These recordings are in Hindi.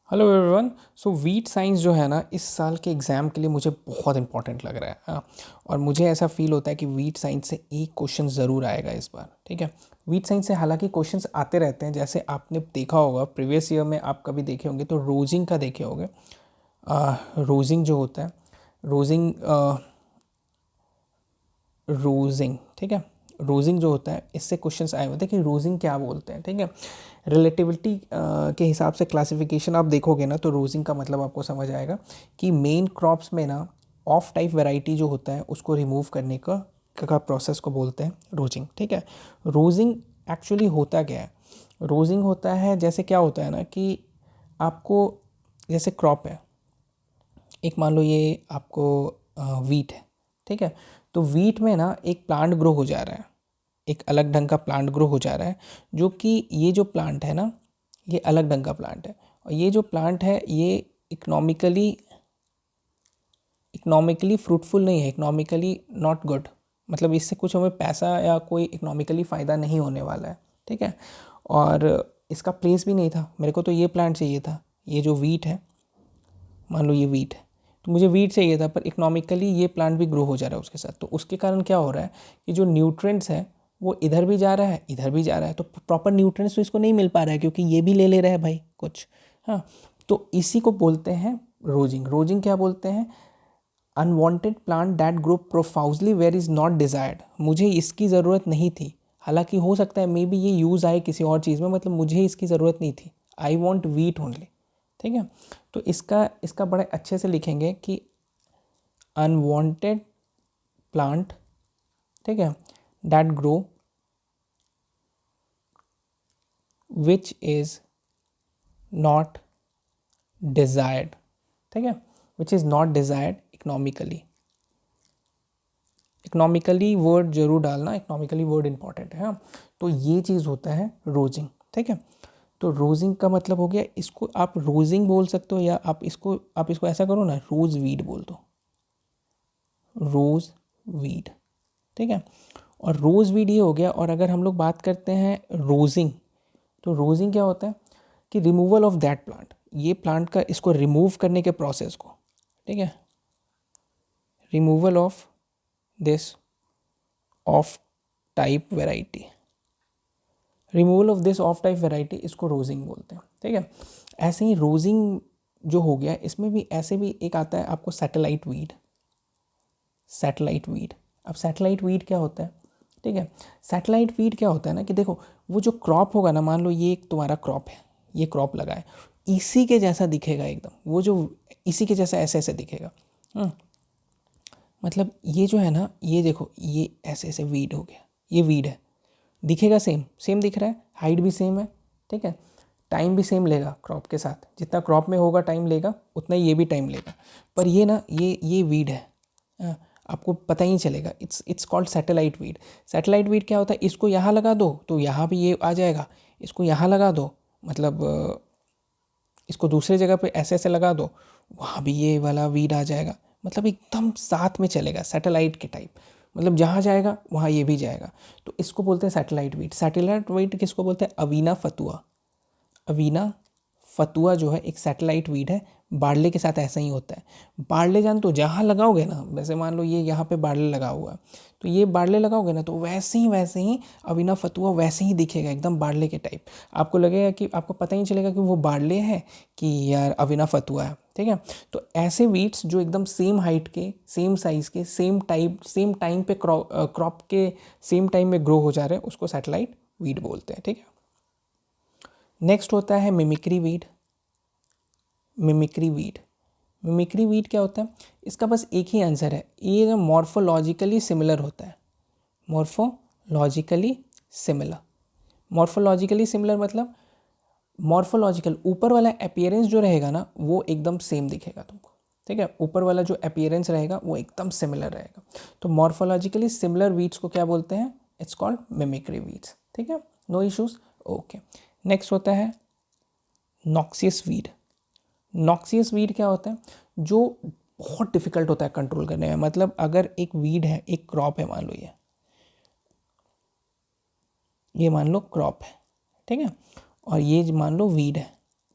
Hello everyone. So weed science जो है ना, इस साल के एग्ज़ाम के लिए मुझे बहुत इंपॉर्टेंट लग रहा है। हाँ, और मुझे ऐसा फील होता है कि वीट साइंस से एक क्वेश्चन ज़रूर आएगा इस बार। ठीक है, वीट साइंस से हालांकि क्वेश्चंस आते रहते हैं, जैसे आपने देखा होगा प्रीवियस ईयर में, आप कभी देखे होंगे तो रोजिंग का देखे होंगे। रोजिंग जो होता है, रोजिंग रोजिंग ठीक है, रोजिंग जो होता है इससे क्वेश्चंस आए होते हैं कि रोजिंग क्या बोलते हैं। ठीक है, रिलेटिविटी के हिसाब से क्लासिफिकेशन आप देखोगे ना, तो रोजिंग का मतलब आपको समझ आएगा कि मेन क्रॉप्स में ना ऑफ टाइप वैरायटी जो होता है उसको रिमूव करने का प्रोसेस को बोलते हैं रोजिंग। ठीक है, रोजिंग एक्चुअली होता क्या है? रोजिंग होता है, जैसे क्या होता है ना कि आपको, जैसे क्रॉप है, एक मान लो ये आपको वीट है। ठीक है, तो वीट में ना एक प्लांट ग्रो हो जा रहा है, एक अलग ढंग का प्लांट ग्रो हो जा रहा है, जो कि ये जो प्लांट है ना, ये अलग ढंग का प्लांट है। और ये जो प्लांट है ये इकोनॉमिकली इकोनॉमिकली फ्रूटफुल नहीं है, इकोनॉमिकली नॉट गुड। मतलब इससे कुछ हमें पैसा या कोई इकोनॉमिकली फ़ायदा नहीं होने वाला है। ठीक है, और इसका प्लेस भी नहीं था, मेरे को तो ये प्लांट चाहिए था, ये जो वीट है, मान लो ये वीट है, तो मुझे वीट चाहिए था, पर इकोनॉमिकली ये प्लांट भी ग्रो हो जा रहा है उसके साथ। तो उसके कारण क्या हो रहा है कि जो न्यूट्रिएंट्स है वो इधर भी जा रहा है, इधर भी जा रहा है, तो प्रॉपर न्यूट्रिएंट्स तो इसको नहीं मिल पा रहा है, क्योंकि ये भी ले रहा है भाई कुछ। हाँ, तो इसी को बोलते हैं रोजिंग। रोजिंग क्या बोलते हैं? Unwanted plant that grow profusely where is not desired. मुझे इसकी ज़रूरत नहीं थी, हालांकि हो सकता है मे बी ये यूज़ आए किसी और चीज़ में, मतलब मुझे इसकी ज़रूरत नहीं थी। I want wheat only. ठीक है, तो इसका इसका बड़े अच्छे से लिखेंगे कि अनवांटेड प्लांट, ठीक है, that grow which is not desired. ठीक है, which is not desired economically. Economically word जरूर डालना, इकोनॉमिकली वर्ड इंपॉर्टेंट है। हाँ, तो ये चीज़ होता है रोजिंग। ठीक है, तो रोजिंग का मतलब हो गया, इसको आप रोजिंग बोल सकते हो, या आप इसको ऐसा करो ना, रोज वीड बोल दो, रोज वीड। ठीक है, और रोज वीड ये हो गया। और अगर हम लोग बात करते हैं रोजिंग, तो रोजिंग क्या होता है कि रिमूवल ऑफ दैट प्लांट, ये प्लांट का इसको रिमूव करने के प्रोसेस को। ठीक है, removal of this of type variety, removal of this of type variety, इसको रोजिंग बोलते हैं। ठीक है, ऐसे ही रोजिंग जो हो गया, इसमें भी ऐसे भी एक आता है आपको सैटेलाइट वीड। सैटेलाइट वीड, अब सैटेलाइट वीड क्या होता है? ठीक है, सैटेलाइट वीड क्या होता है ना कि देखो, वो जो क्रॉप होगा ना, मान लो ये एक तुम्हारा क्रॉप है, ये क्रॉप लगा है, इसी के जैसा दिखेगा एकदम, वो जो इसी के जैसा ऐसे ऐसे दिखेगा। मतलब ये जो है ना, ये देखो, ये ऐसे ऐसे वीड हो गया, ये वीड है, दिखेगा सेम सेम दिख रहा है, हाइट भी सेम है। ठीक है, टाइम भी सेम लेगा क्रॉप के साथ, जितना क्रॉप में होगा टाइम लेगा, उतना ही ये भी टाइम लेगा। पर ये ना, ये वीड है। हाँ, आपको पता ही नहीं चलेगा। It's called satellite weed. Satellite weed क्या होता है? इसको यहाँ लगा दो तो यहाँ भी ये आ जाएगा, इसको यहाँ लगा दो, मतलब इसको दूसरे जगह पे ऐसे ऐसे लगा दो, वहाँ भी ये वाला वीड आ जाएगा। मतलब एकदम साथ में चलेगा, सैटेलाइट के टाइप। मतलब जहाँ जाएगा वहाँ ये भी जाएगा। तो इसको बोलते हैं सैटेलाइट वीड। सैटेलाइट वीड किसको बोलते हैं? अवीना फतुआ। अवीना फतुआ जो है एक सैटेलाइट वीड है। बारले के साथ ऐसा ही होता है। बारले जान तो जहाँ लगाओगे ना, वैसे मान लो ये यहाँ पे बारले लगा हुआ है, तो ये बारले लगाओगे ना, तो वैसे ही अवीना फतुआ वैसे ही दिखेगा, एकदम बारले के टाइप। आपको लगेगा कि आपको पता ही नहीं चलेगा कि वो बारले है कि यार अवीना फतुआ है। ठीक है, तो ऐसे वीड्स जो एकदम सेम हाइट के, सेम साइज़ के, सेम टाइम पे क्रॉप के सेम टाइम में ग्रो हो जा रहे हैं, उसको सैटेलाइट वीड बोलते हैं। ठीक है, नेक्स्ट होता है mimicry weed. Mimicry weed, mimicry weed क्या होता है? इसका बस एक ही आंसर है, ये मॉर्फोलॉजिकली सिमिलर होता है। मॉर्फोलॉजिकली सिमिलर, मॉर्फोलॉजिकली सिमिलर मतलब मॉर्फोलॉजिकल, ऊपर वाला अपीयरेंस जो रहेगा ना, वो एकदम सेम दिखेगा तुमको। ठीक है, ऊपर वाला जो अपीयरेंस रहेगा वो एकदम सिमिलर रहेगा। तो मॉर्फोलॉजिकली सिमिलर वीड्स को क्या बोलते हैं? It's called mimicry weeds. ठीक है, नो इश्यूज। ओके, नेक्स्ट होता है नॉक्सियस वीड। नॉक्सियस वीड क्या होता है? जो बहुत डिफिकल्ट होता है कंट्रोल करने में। मतलब अगर एक वीड है, एक क्रॉप है, मान लो ये मान लो क्रॉप है, ठीक है, और ये मान लो वीड है।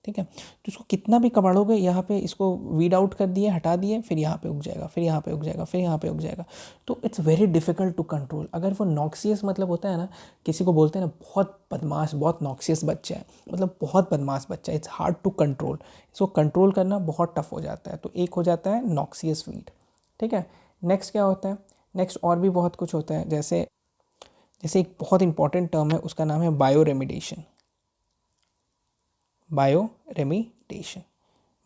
ठीक है। तो इसको कितना भी कबाड़ोगे, यहाँ पे इसको वीड आउट कर दिए, हटा दिए, फिर यहाँ पे उग जाएगा, फिर यहाँ पे उग जाएगा, फिर यहाँ पे उग जाएगा। तो it's very difficult to control. अगर वो नॉक्सियस मतलब होता है ना, किसी को बोलते हैं ना बहुत बदमाश, बहुत नॉक्सियस बच्चा है, मतलब बहुत बदमाश बच्चा है, इट्स हार्ड टू कंट्रोल। इसको कंट्रोल करना बहुत टफ हो जाता है। तो एक हो जाता है नॉक्सियस वीड, ठीक है। नेक्स्ट क्या होता है, नेक्स्ट और भी बहुत कुछ होता है, जैसे एक बहुत इंपॉर्टेंट टर्म है, उसका नाम है bio remediation. Bio remediation,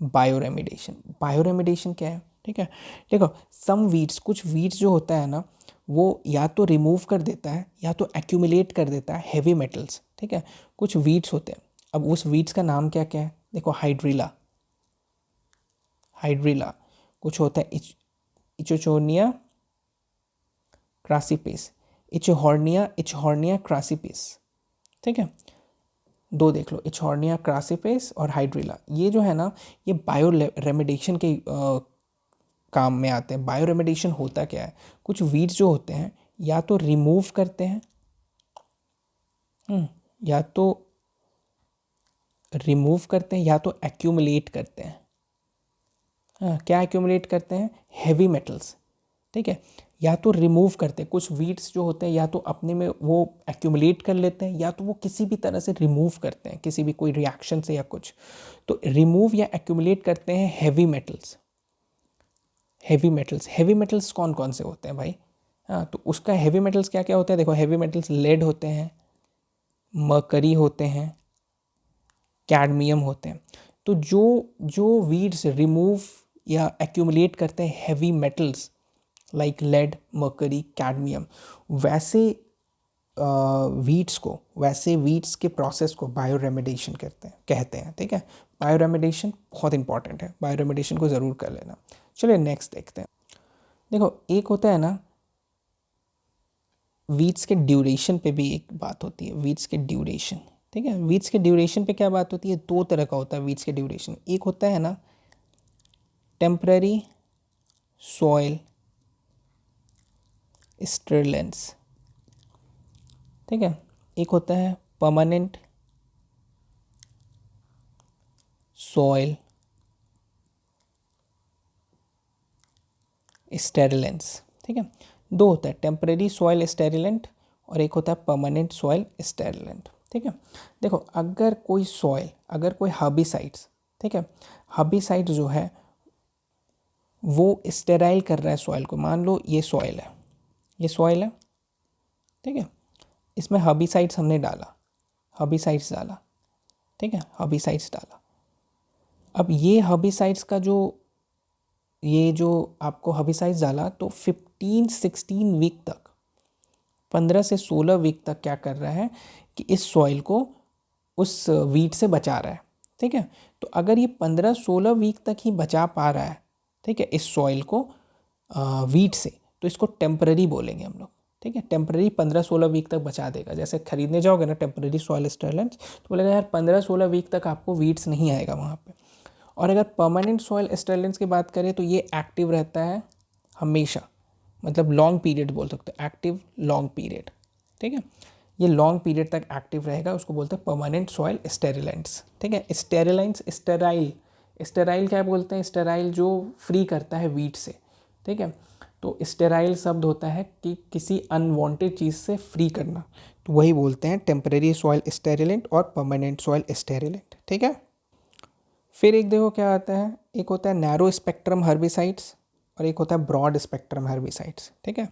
bio remediation, bio remediation क्या है, ठीक है। देखो सम वीड्स, कुछ वीड्स जो होता है ना, वो या तो रिमूव कर देता है या तो एक्यूमुलेट कर देता है हैवी मेटल्स, ठीक है। कुछ वीड्स होते हैं, अब उस वीड्स का नाम क्या क्या है, देखो हाइड्रिला, हाइड्रिला, कुछ होता है इचोचोनिया क्रासिपिस, इचहॉर्निया क्रासिपिस, ठीक है। दो देख लो, इचहॉर्निया क्रासिपिस और हाइड्रिला, ये जो है ना, ये बायो रेमिडेशन के काम में आते हैं। बायो रेमिडेशन होता क्या है, कुछ वीड्स जो होते हैं या तो रिमूव करते हैं, या तो रिमूव करते हैं या तो एक्यूमुलेट करते हैं। हाँ, क्या एक्यूमुलेट करते हैं, हैवी मेटल्स, ठीक है। या तो रिमूव करते हैं, कुछ वीड्स जो होते हैं या तो अपने में वो एक्यूमुलेट कर लेते हैं या तो वो किसी भी तरह से रिमूव करते हैं, किसी भी कोई रिएक्शन से या कुछ। तो रिमूव या एक्यूमुलेट करते हैं heavy metals. Heavy metals, heavy metals कौन कौन से होते हैं भाई, हाँ, तो उसका हैवी मेटल्स क्या क्या होता है, देखो हैवी मेटल्स लेड होते हैं, मरकरी होते हैं, कैडमियम होते हैं। तो जो जो वीड्स रिमूव या एक्यूमुलेट करते हैं heavy metals like lead, mercury, cadmium, वैसे वीड्स को, वैसे वीड्स के प्रोसेस को बायो रेमिडेशन कहते हैं, ठीक है। बायो रेमिडेशन बहुत इंपॉर्टेंट है, बायो रेमिडेशन को ज़रूर कर लेना। चलिए नेक्स्ट देखते हैं। देखो एक होता है ना, वीड्स के ड्यूरेशन पे भी एक बात होती है, वीड्स के ड्यूरेशन, ठीक है। वीड्स के ड्यूरेशन पे क्या बात होती है, दो तरह का होता है वीड्स के ड्यूरेशन। एक होता है ना टेम्पररी सॉइल स्टेरलेंस, ठीक है। एक होता है परमानेंट सॉइल स्टेरिलेंस, ठीक है। दो होता है, टेम्परेरी सॉइल स्टेरिलेंट और एक होता है परमानेंट सॉइल स्टेरिलेंट, ठीक है। देखो अगर कोई सॉइल, अगर कोई हर्बिसाइड्स, ठीक है, हर्बिसाइड जो है वो स्टेराइल कर रहा है सॉइल को, मान लो ये सॉइल है, ये सॉइल है, ठीक है। इसमें हर्बिसाइड्स हमने डाला, हर्बिसाइड्स डाला, ठीक है, हर्बिसाइड्स डाला। अब ये हर्बिसाइड्स का जो, ये जो आपको हर्बिसाइड्स डाला तो 15-16 वीक तक, 15 से 16 वीक तक क्या कर रहा है कि इस सॉइल को उस वीड से बचा रहा है, ठीक है। तो अगर ये 15-16 वीक तक ही बचा पा रहा है, ठीक है, इस सॉइल को वीड से, तो इसको टेम्पररी बोलेंगे हम लोग, ठीक है। टेम्पररी 15-16 वीक तक बचा देगा। जैसे खरीदने जाओगे ना टेम्पररी सॉइल स्टेरलेंस, तो बोलेगा यार 15-16 वीक तक आपको वीड्स नहीं आएगा वहाँ पे। और अगर परमानेंट सॉइल स्टेरलेंस की बात करें तो ये एक्टिव रहता है हमेशा, मतलब लॉन्ग पीरियड बोल सकते हैं, एक्टिव लॉन्ग पीरियड, ठीक है। ये लॉन्ग पीरियड तक एक्टिव रहेगा, उसको बोलते हैं परमानेंट सॉइल स्टेरिलेंट्स, ठीक है। स्टेरिलाइंस, स्टेराइल, स्टेराइल क्या बोलते हैं, स्टेराइल जो फ्री करता है वीट से, ठीक है। तो स्टेराइल शब्द होता है कि किसी अनवांटेड चीज़ से फ्री करना, तो वही बोलते हैं टेम्परेरी सॉइल स्टेरिलेंट और परमानेंट सॉइल स्टेरिलेंट, ठीक है। फिर एक देखो क्या आता है, एक होता है नैरो स्पेक्ट्रम हर्बिसाइड्स और एक होता है ब्रॉड स्पेक्ट्रम हर्बिसाइड्स, ठीक है।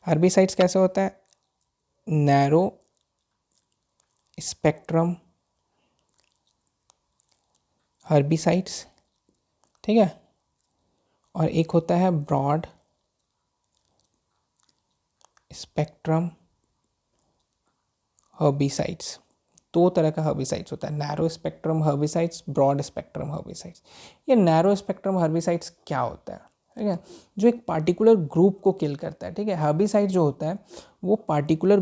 हर्बिसाइड्स कैसे होता है, नैरो स्पेक्ट्रम हर्बिसाइड्स, ठीक है, और एक होता है ब्रॉड स्पेक्ट्रम हर्बिसाइड्स। दो तरह का हर्बिसाइड्स होता है, narrow spectrum herbicides, broad spectrum herbicides. ये नैरो स्पेक्ट्रम हर्बिसाइड्स क्या होता है, ठीक है, जो एक पार्टिकुलर ग्रुप को किल करता है, ठीक है। हर्बिसाइड जो होता है वो पार्टिकुलर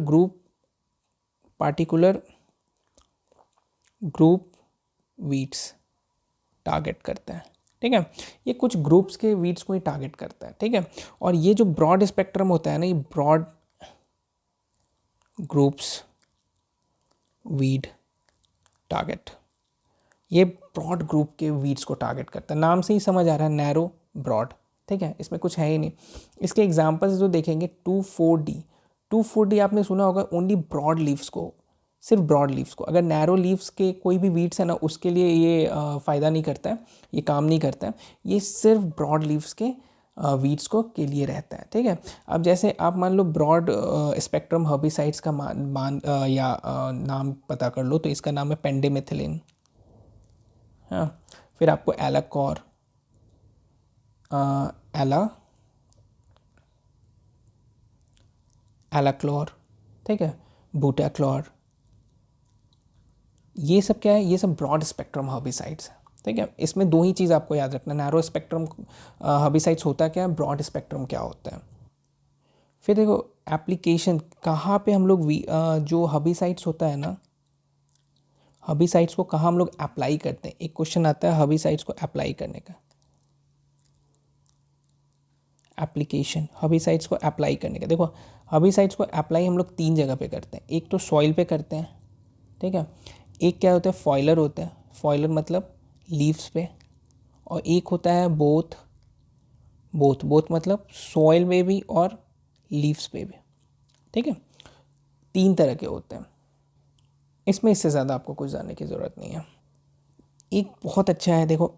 ग्रुप वीड्स टारगेट करता है, ठीक है। ये कुछ ग्रुप्स के वीड्स को ही टारगेट करता है, ठीक है। और ये जो ब्रॉड स्पेक्ट्रम होता है ना, ये ब्रॉड ग्रुप्स वीड टारगेट, ये ब्रॉड ग्रुप के वीड्स को टारगेट करता है। नाम से ही समझ आ रहा है, नैरो ब्रॉड, ठीक है, इसमें कुछ है ही नहीं। इसके एग्जांपल्स जो देखेंगे 2,4-D, 2,4-D आपने सुना होगा, ओनली ब्रॉड लीव्स को, सिर्फ ब्रॉड लीव्स को। अगर नैरो लीव्स के कोई भी वीड्स है ना, उसके लिए ये फ़ायदा नहीं करता है, ये काम नहीं करता है, ये सिर्फ ब्रॉड लीव्स के वीड्स को के लिए रहता है, ठीक है। अब जैसे आप मान लो ब्रॉड स्पेक्ट्रम हर्बिसाइड्स का नाम पता कर लो, तो इसका नाम है पेंडिमेथिलिन, हाँ। फिर आपको एलाकॉर, एलाक्लोर, ठीक है, बूटाक्लोर, ये सब क्या है, ये सब ब्रॉड स्पेक्ट्रम हर्बिसाइड्स है, ठीक है। इसमें दो ही चीज़ आपको याद रखना, नैरो स्पेक्ट्रम हर्बिसाइड्स होता क्या है, ब्रॉड स्पेक्ट्रम क्या होता है। फिर देखो एप्लीकेशन कहाँ पे हम लोग जो हर्बिसाइड्स होता है ना, हर्बिसाइड्स को कहाँ हम लोग अप्लाई करते हैं। एक क्वेश्चन आता है हर्बिसाइड्स को अप्लाई करने का, एप्लीकेशन हर्बिसाइड्स को अप्लाई करने का। देखो हर्बिसाइड्स को अप्लाई हम लोग 3 जगह पे करते हैं। एक तो सॉइल पे करते हैं, ठीक है, एक क्या होता है फॉइलर होता है, फॉइलर मतलब लीव्स पे, और एक होता है बोथ, बोथ मतलब सॉइल में भी और लीव्स पे भी, ठीक है। 3 तरह के होते हैं इसमें, इससे ज़्यादा आपको कुछ जानने की ज़रूरत नहीं है। एक बहुत अच्छा है, देखो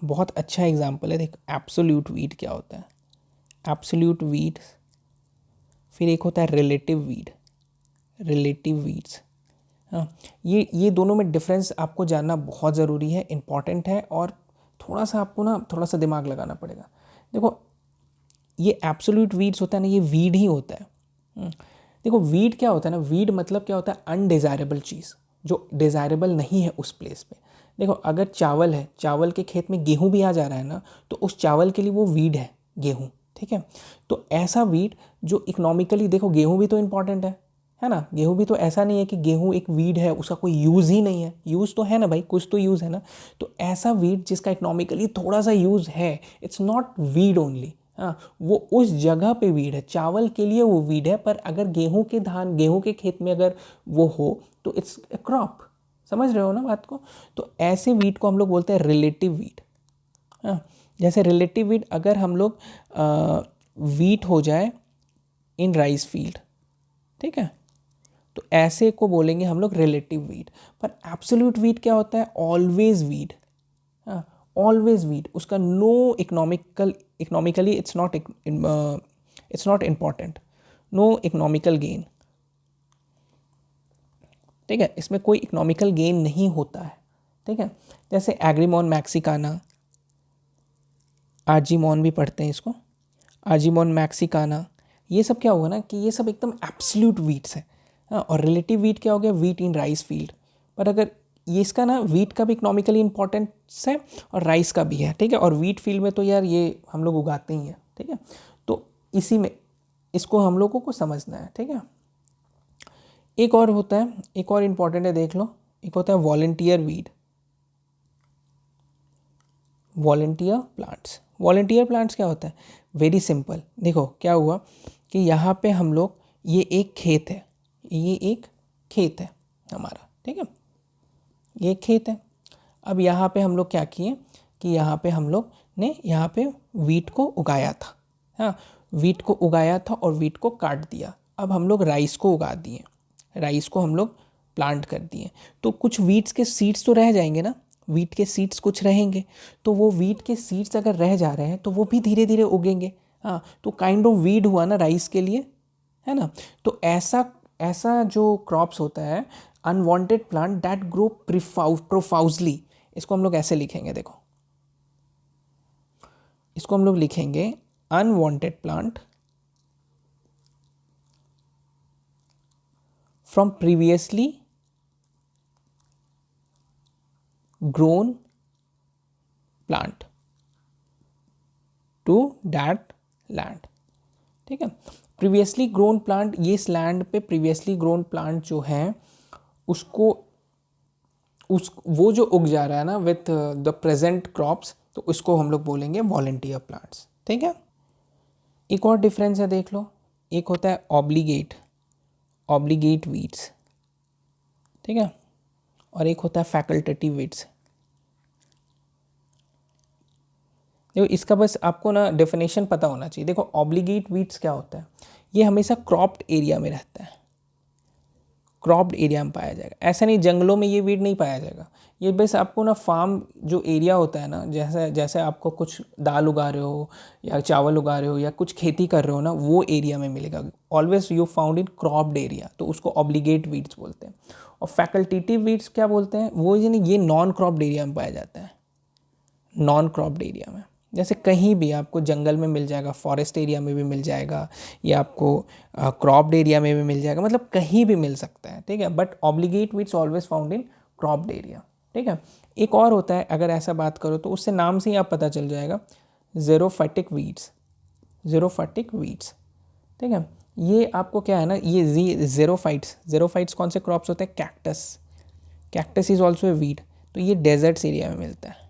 बहुत अच्छा एग्जाम्पल है, देखो एब्सोल्यूट वीट क्या होता है, एब्सोल्यूट वीट। फिर एक होता है रिलेटिव वीट, रिलेटिव वीड्स, हाँ। ये दोनों में डिफरेंस आपको जानना बहुत ज़रूरी है, इम्पॉर्टेंट है, और थोड़ा सा आपको ना थोड़ा सा दिमाग लगाना पड़ेगा। देखो ये एब्सोल्यूट वीड्स होता है ना, ये वीड ही होता है। देखो वीड क्या होता है ना, वीड मतलब क्या होता है, अनडिज़ायरेबल चीज़, जो डिज़ायरेबल नहीं है उस प्लेस पे। देखो अगर चावल है, चावल के खेत में गेहूँ भी आ जा रहा है ना, तो उस चावल के लिए वो वीड है, गेहूँ, ठीक है। तो ऐसा वीड जो इकोनॉमिकली, देखो गेहूँ भी तो इम्पॉर्टेंट है ना, गेहूँ भी तो ऐसा नहीं है कि गेहूँ एक वीड है, उसका कोई यूज़ ही नहीं है, यूज़ तो है ना भाई, कुछ तो यूज़ है ना। तो ऐसा वीड जिसका इकोनॉमिकली थोड़ा सा यूज़ है, इट्स नॉट वीड ओनली, हाँ, वो उस जगह पे वीड है, चावल के लिए वो वीड है, पर अगर गेहूं के खेत में अगर वो हो तो इट्स ए क्रॉप। समझ रहे हो ना बात को। तो ऐसे वीड को हम लोग बोलते हैं रिलेटिव वीड, हाँ। जैसे रिलेटिव वीड अगर हम लोग वीट हो जाए इन राइस फील्ड, ठीक है, तो ऐसे को बोलेंगे हम लोग रिलेटिव वीड। पर एब्सोल्यूट वीड क्या होता है, ऑलवेज वीड, हाँ, ऑलवेज वीड, उसका no economically it's not important, no economical gain, ठीक है, इसमें कोई इकोनॉमिकल गेन नहीं होता है, ठीक है। जैसे एग्रीमोन मैक्सिकाना, आर्जीमोन भी पढ़ते हैं इसको, आर्जीमोन मैक्सिकाना, ये सब क्या होगा ना कि ये सब एकदम एब्सोल्यूट वीट्स है, हाँ। और रिलेटिव वीट क्या हो गया, वीट इन राइस फील्ड। पर अगर ये इसका ना वीट का भी इकोनॉमिकली इंपॉर्टेंस है और राइस का भी है, ठीक है। और वीट फील्ड में तो यार ये हम लोग उगाते ही हैं, ठीक है। तो इसी में इसको हम लोगों को समझना है, ठीक है। एक और होता है, एक और इम्पॉर्टेंट है, देख लो, एक होता है volunteer weed, volunteer plants. Volunteer plants क्या होता है, वेरी सिंपल। देखो क्या हुआ कि यहाँ पे हम लोग, ये एक खेत है, ये एक खेत है हमारा, ठीक है, ये एक खेत है। अब यहाँ पे हम लोग क्या किए कि यहाँ पे हम लोग ने यहाँ पे वीट को उगाया था, हाँ, वीट को उगाया था और वीट को काट दिया। अब हम लोग राइस को उगा दिए, राइस को हम लोग प्लांट कर दिए। तो कुछ वीट्स के सीड्स तो रह जाएंगे ना, वीट के सीड्स कुछ रहेंगे, तो वो वीट के सीड्स अगर रह जा रहे हैं तो वो भी धीरे धीरे उगेंगे, हाँ। तो काइंड ऑफ वीड हुआ ना राइस के लिए, है ना। तो ऐसा ऐसा जो क्रॉप्स होता है, अनवांटेड प्लांट दैट ग्रो प्रोफाउजली, इसको हम लोग ऐसे लिखेंगे, देखो इसको हम लोग लिखेंगे unwanted plant from previously grown plant to that land, ठीक है। प्रीवियसली ग्रोन प्लांट, ये इस लैंड पे प्रीवियसली ग्रोन प्लांट जो है उसको वो जो उग जा रहा है ना विथ द प्रेजेंट क्रॉप्स, तो उसको हम लोग बोलेंगे वॉलंटियर प्लांट्स, ठीक है। एक और डिफरेंस है, देख लो, एक होता है ऑब्लिगेट, ऑब्लिगेट वीड्स, ठीक है, और एक होता है फैकल्टेटिव वीड्स। देखो इसका बस आपको ना डेफिनेशन पता होना चाहिए। देखो ऑब्लिगेट वीड्स क्या होता है, ये हमेशा क्रॉप्ड एरिया में रहता है, क्रॉप्ड एरिया में पाया जाएगा। ऐसा नहीं जंगलों में ये वीड नहीं पाया जाएगा, ये बस आपको ना फार्म जो एरिया होता है ना, जैसे जैसे आपको कुछ दाल उगा रहे हो या चावल उगा रहे हो या कुछ खेती कर रहे हो ना, वो एरिया में मिलेगा। Always you found in cropped area, तो उसको ऑब्लिगेट वीड्स बोलते हैं। और फैकल्टेटिव वीड्स क्या बोलते हैं, वो यानी ये नॉन क्रॉप्ड एरिया में पाया जाता है, नॉन क्रॉप्ड एरिया में। जैसे कहीं भी आपको जंगल में मिल जाएगा, फॉरेस्ट एरिया में भी मिल जाएगा, या आपको क्रॉप्ड एरिया में भी मिल जाएगा, मतलब कहीं भी मिल सकता है, ठीक है। But obligate weeds always found in cropped area, ठीक है। एक और होता है, अगर ऐसा बात करो तो उससे नाम से ही आप पता चल जाएगा, ज़ेरोफाइटिक वीड्स, ज़ेरोफाइटिक वीड्स, ठीक है। ये आपको क्या है ना, ये ज़ेरोफाइट्स कौन से क्रॉप्स होते हैं, cactus, cactus is also a weed, तो ये डेजर्ट्स एरिया में मिलता है,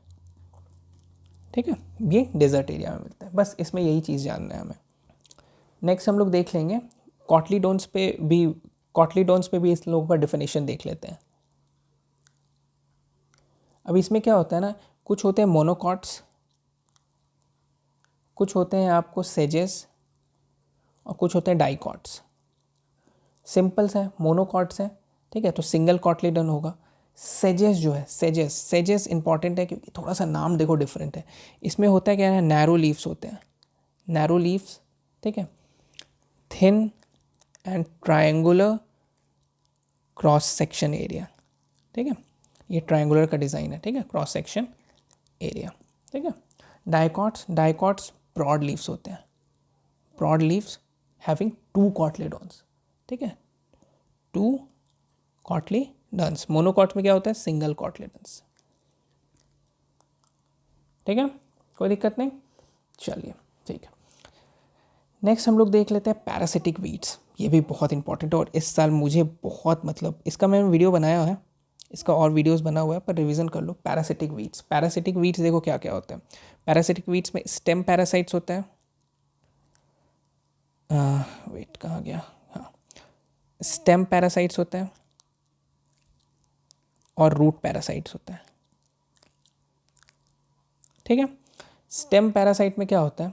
ठीक है, ये डेजर्ट एरिया में मिलता है। बस इसमें यही चीज़ जानना है हमें। नेक्स्ट हम लोग देख लेंगे कॉटलीडोन्स पे भी, कॉटलीडोन्स पे भी इस लोगों का डिफिनेशन देख लेते हैं। अब इसमें क्या होता है ना, कुछ होते हैं मोनोकॉट्स, कुछ होते हैं आपको सेजेस, और कुछ होते हैं डाइकॉट्स। सिंपल सा है, मोनोकॉट्स है, ठीक है, तो सिंगल कॉटलीडोन होगा। सेजेस जो है, सेजेस इंपॉर्टेंट है क्योंकि थोड़ा सा नाम देखो डिफरेंट है। इसमें होता है क्या है, नैरो लीव्स होते हैं, नैरो लीव्स, ठीक है, thin and triangular cross section area, ठीक है, ये ट्रायंगुलर का डिज़ाइन है, ठीक है, क्रॉस सेक्शन एरिया, ठीक है। डाइकॉट्स ब्रॉड लीव्स होते हैं, ब्रॉड लीव्स हैविंग टू कॉटलीडोन्स, ठीक है, टू कॉटलीडन्स। मोनोकॉट में क्या होता है, सिंगल कॉटलीडन्स, ठीक है, कोई दिक्कत नहीं। चलिए ठीक है, नेक्स्ट हम लोग देख लेते हैं पैरासिटिक वीड्स। ये भी बहुत इंपॉर्टेंट है और इस साल मुझे बहुत, मतलब इसका मैंने वीडियो बनाया है, इसका और वीडियोस बना हुआ है, पर रिवीजन कर लो। पैरासिटिक वीड्स, पैरासिटिक वीड्स देखो क्या क्या होता है। पैरासिटिक वीड्स में स्टेम पैरासाइट्स होता है, वेट कहाँ गया, हाँ, स्टेम पैरासाइट्स होता है और रूट पैरासाइट्स होता है, ठीक है। स्टेम पैरासाइट में क्या होता है,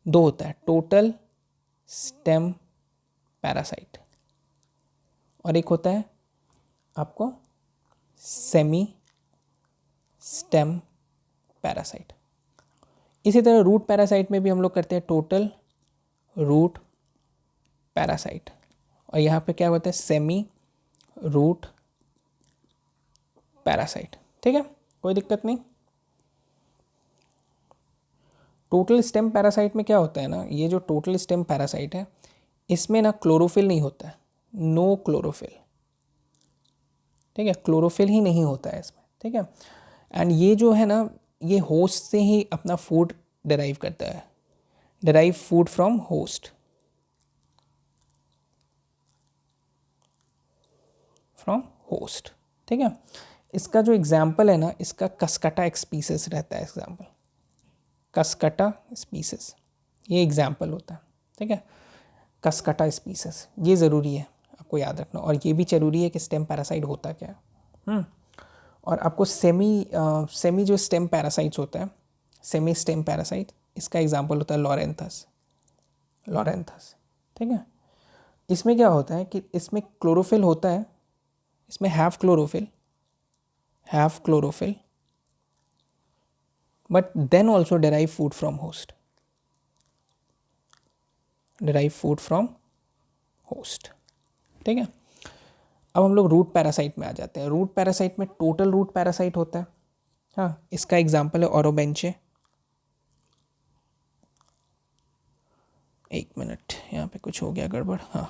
दो होता है, टोटल स्टेम पैरासाइट, और एक होता है आपको सेमी स्टेम पैरासाइट। इसी तरह रूट पैरासाइट में भी हम लोग करते हैं टोटल रूट पैरासाइट, और यहाँ पे क्या होता है, सेमी रूट पैरासाइट, ठीक है, कोई दिक्कत नहीं। टोटल स्टेम पैरासाइट में क्या होता है ना, ये जो टोटल स्टेम पैरासाइट है, इसमें ना क्लोरोफिल नहीं होता है, नो क्लोरोफिल, ठीक है, क्लोरोफिल ही नहीं होता है इसमें, ठीक है। एंड ये जो है ना, ये होस्ट से ही अपना फूड डिराइव करता है, derive food from host, from host, ठीक है। इसका जो एग्जाम्पल है ना, इसका कस्कटा एक स्पीसीज रहता है, एग्जाम्पल कस्कटा स्पीसीज, ये एग्जाम्पल होता है, ठीक है, कस्कटा स्पीसीज, ये ज़रूरी है आपको याद रखना। और ये भी ज़रूरी है कि स्टेम पैरासाइट होता क्या है। और आपको सेमी जो स्टेम पैरासाइट्स होता है, सेमी स्टेम पैरासाइट, इसका एग्जाम्पल होता है लॉरेंथस, लॉरेंथस, ठीक है। इसमें क्या होता है कि इसमें क्लोरोफिल होता है, इसमें have chlorophyll, but then also derive food from host, derive food from host, ठीक है। अब हम लोग रूट पैरासाइट में आ जाते हैं। रूट पैरासाइट में टोटल रूट पैरासाइट होता है, हाँ, इसका एग्जाम्पल है ओरोबेंचे। एक मिनट, यहाँ पे कुछ हो गया गड़बड़, हाँ,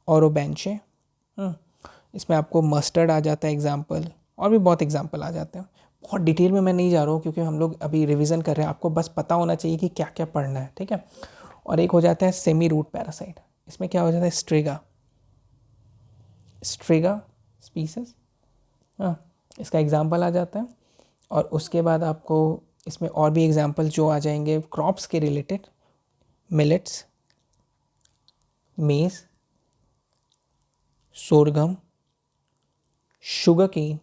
ओरोबेंचे, इसमें आपको मस्टर्ड आ जाता है एग्जाम्पल, और भी बहुत एग्जाम्पल आ जाते हैं। बहुत डिटेल में मैं नहीं जा रहा हूँ क्योंकि हम लोग अभी रिवीजन कर रहे हैं, आपको बस पता होना चाहिए कि क्या क्या पढ़ना है, ठीक है। और एक हो जाता है सेमी रूट पैरासाइट, इसमें क्या हो जाता है, स्ट्रेगा, स्ट्रेगा स्पीसीज, हाँ, इसका एग्जाम्पल आ जाता है। और उसके बाद आपको इसमें और भी एग्जाम्पल जो आ जाएंगे क्रॉप्स के रिलेटेड, मिलेट्स, मेज, सोरगम, शुगर केन,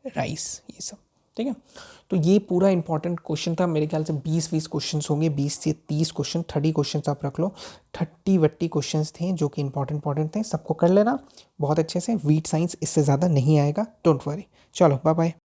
राइस, ये सब, ठीक है। तो ये पूरा इंपॉर्टेंट क्वेश्चन था, मेरे ख्याल से 20-20 क्वेश्चन होंगे, 20 से 30 क्वेश्चन, 30 क्वेश्चन आप रख लो, 30 क्वेश्चन थे जो कि इंपॉर्टेंट थे, सबको कर लेना बहुत अच्छे से। वीट साइंस इससे ज़्यादा नहीं आएगा, डोंट वरी। चलो बाय बाय।